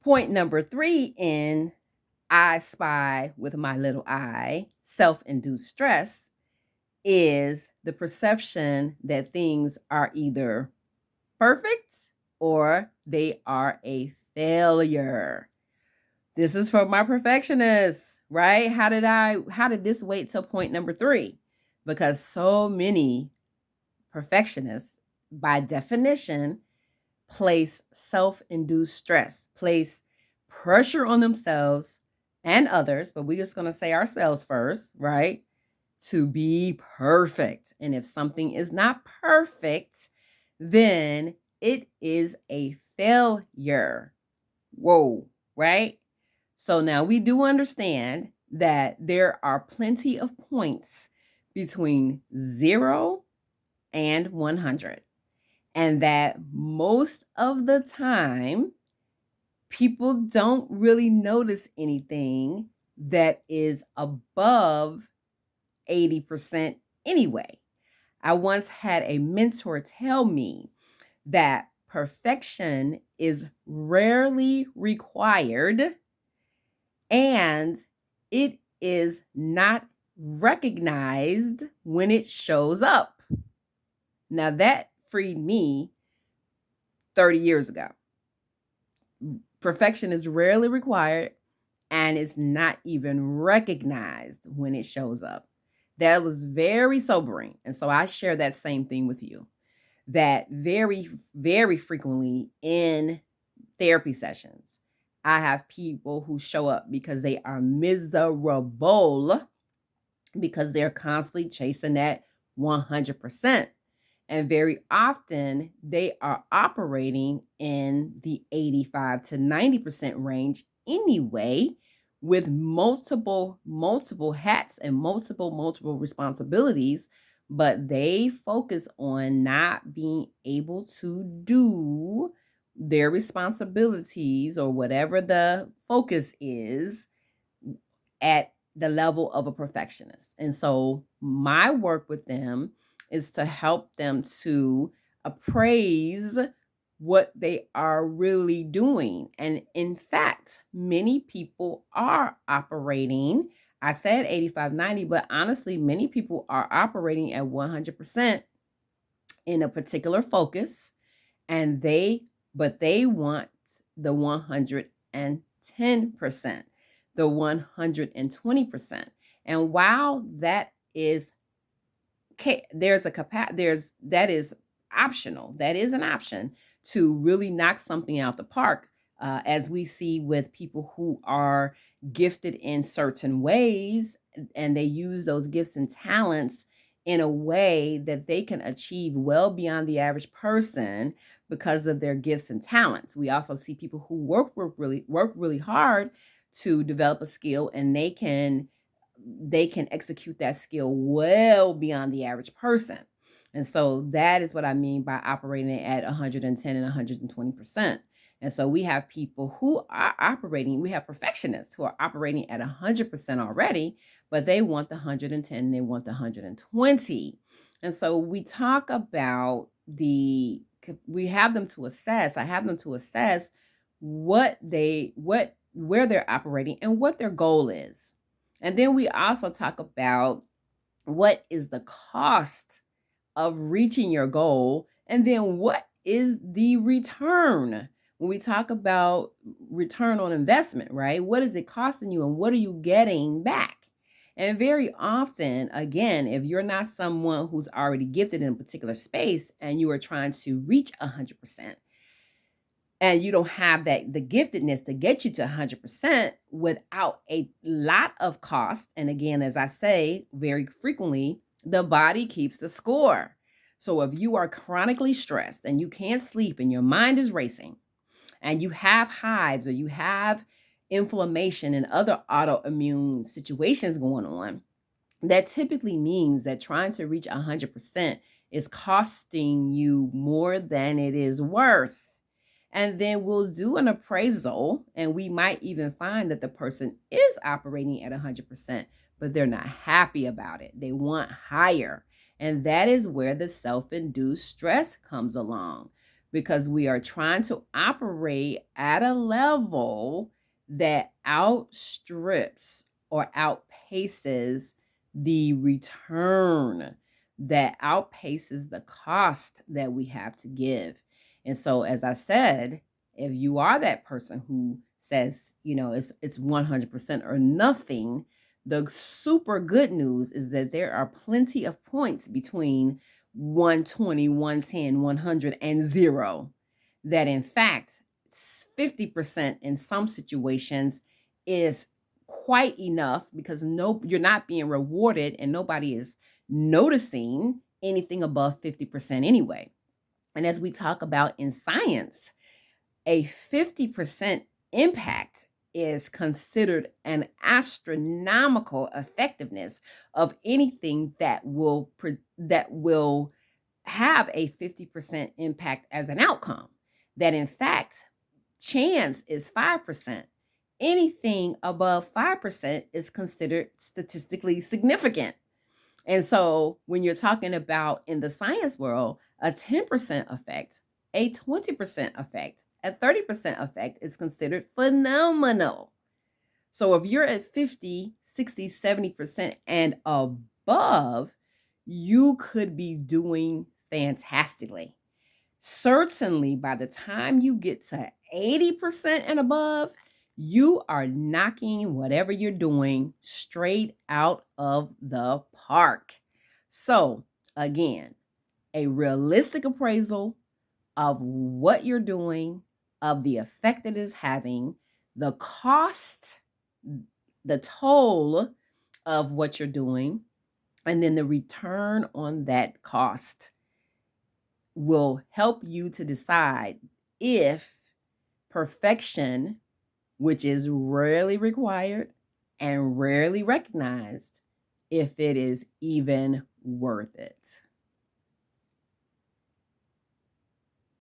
Point number 3 in I Spy with My Little I, self-induced stress, is the perception that things are either perfect or they are a failure. This is for my perfectionists, right? How did this wait till point number 3? Because so many perfectionists, by definition, place self-induced stress, place pressure on themselves and others, but we're just going to say ourselves first, right? To be perfect. And if something is not perfect, then it is a failure. Whoa, right? So now we do understand that there are plenty of points between 0 and 100. And that most of the time, people don't really notice anything that is above 80% anyway. I once had a mentor tell me that perfection is rarely required and it is not recognized when it shows up. Now that freed me 30 years ago. Perfection is rarely required and is not even recognized when it shows up. That was very sobering. And so I share that same thing with you, that very, very frequently in therapy sessions, I have people who show up because they are miserable because they're constantly chasing that 100%. And very often they are operating in the 85 to 90% range anyway, with multiple hats and multiple responsibilities, but they focus on not being able to do their responsibilities or whatever the focus is at the level of a perfectionist. And so my work with them is to help them to appraise what they are really doing. And in fact, many people are operating, I said 85, 90, but honestly, many people are operating at 100% in a particular focus, and they want the 110%, the 120%. And while that is that is optional. That is an option to really knock something out the park, as we see with people who are gifted in certain ways, and they use those gifts and talents in a way that they can achieve well beyond the average person because of their gifts and talents. We also see people who work really hard to develop a skill, and they can execute that skill well beyond the average person. And so that is what I mean by operating at 110 and 120%. And so we have people who are operating, we have perfectionists who are operating at 100% already, but they want the 110 and they want the 120. And so we talk about I have them to assess where they're operating and what their goal is. And then we also talk about what is the cost of reaching your goal, and then what is the return. When we talk about return on investment, right? What is it costing you and what are you getting back? And very often, again, if you're not someone who's already gifted in a particular space and you are trying to reach 100%, and you don't have the giftedness to get you to 100% without a lot of cost. And again, as I say very frequently, the body keeps the score. So if you are chronically stressed and you can't sleep and your mind is racing and you have hives or you have inflammation and other autoimmune situations going on, that typically means that trying to reach 100% is costing you more than it is worth. And then we'll do an appraisal, and we might even find that the person is operating at 100%, but they're not happy about it. They want higher. And that is where the self-induced stress comes along. because we are trying to operate at a level that outstrips or outpaces the return, that outpaces the cost that we have to give. And so, as I said, if you are that person who says, it's 100% or nothing, the super good news is that there are plenty of points between 120, 110, 100, and 0. That in fact, 50% in some situations is quite enough, because you're not being rewarded and nobody is noticing anything above 50% anyway. And as we talk about in science, a 50% impact is considered an astronomical effectiveness of anything that will have a 50% impact as an outcome. That in fact, chance is 5%. Anything above 5% is considered statistically significant. And so when you're talking about in the science world, a 10% effect, a 20% effect, a 30% effect is considered phenomenal. So if you're at 50, 60, 70% and above, you could be doing fantastically. Certainly by the time you get to 80% and above, you are knocking whatever you're doing straight out of the park. So again, a realistic appraisal of what you're doing, of the effect it is having, the cost, the toll of what you're doing, and then the return on that cost will help you to decide if perfection, which is rarely required and rarely recognized, if it is even worth it.